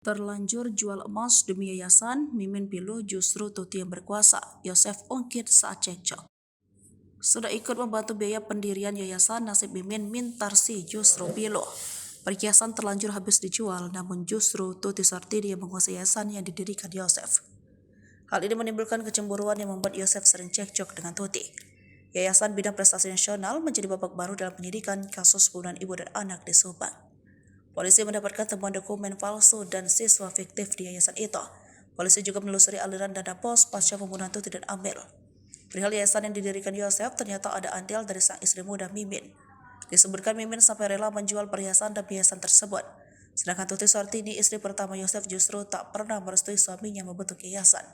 Terlanjur jual emas demi yayasan, Mimin pilu justru Tuti yang berkuasa, Yosef ungkit saat cekcok. Sudah ikut membantu biaya pendirian yayasan, nasib Mimin Mintarsi justru pilu. Perhiasan terlanjur habis dijual, namun justru Tuti Sartini yang menguasai yayasan yang didirikan Yosef. Hal ini menimbulkan kecemburuan yang membuat Yosef sering cekcok dengan Tuti. Yayasan Bidang Prestasi Nasional menjadi babak baru dalam penyidikan kasus pembunuhan ibu dan anak di Subang. Polisi mendapatkan temuan dokumen palsu dan siswa fiktif di yayasan itu. Polisi juga menelusuri aliran dana pos pasca pembunuhan Tuti dan Amel. Perihal yayasan yang didirikan Yosef, ternyata ada andil dari sang istri muda Mimin. Disebutkan Mimin sampai rela menjual perhiasan dan yayasan tersebut. Sedangkan Tuti Sartini, istri pertama Yosef, justru tak pernah merestui suaminya membentuk yayasan.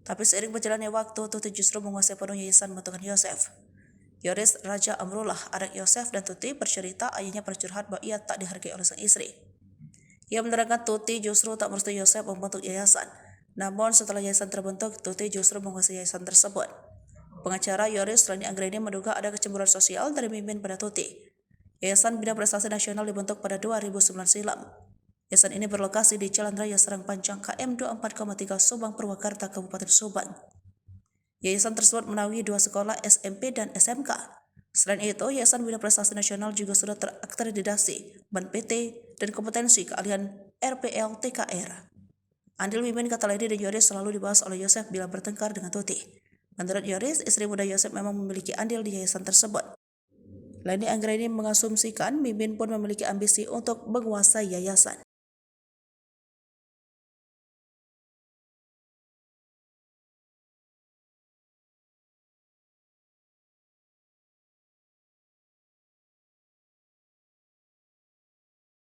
Tapi seiring berjalannya waktu, Tuti justru menguasai penuh yayasan bentukan Yosef. Yoris Raja Amrullah, anak Yosef dan Tuti, bercerita ayahnya bercurhat bahwa ia tak dihargai oleh sang istri. Ia menerangkan Tuti justru tak merestui Yosef membentuk yayasan. Namun setelah yayasan terbentuk, Tuti justru menguasai yayasan tersebut. Pengacara Yoris Rani Anggreni menduga ada kecemburuan sosial dari Mimin pada Tuti. Yayasan Bidang Prestasi Nasional dibentuk pada 2009 silam. Yayasan ini berlokasi di Jalan Raya Serang Panjang KM 24,3 Subang Purwakarta, Kabupaten Subang. Yayasan tersebut menaungi 2 sekolah SMP dan SMK. Selain itu, Yayasan Bidang Prestasi Nasional juga sudah terakreditasi BAN PT dan kompetensi keahlian RPL TKR. Andil Mimin, kata Lady dan Yoris, selalu dibahas oleh Yosef bila bertengkar dengan Tuti. Menurut Yoris, istri muda Yosef memang memiliki andil di yayasan tersebut. Lady Anggreni mengasumsikan Mimin pun memiliki ambisi untuk menguasai yayasan.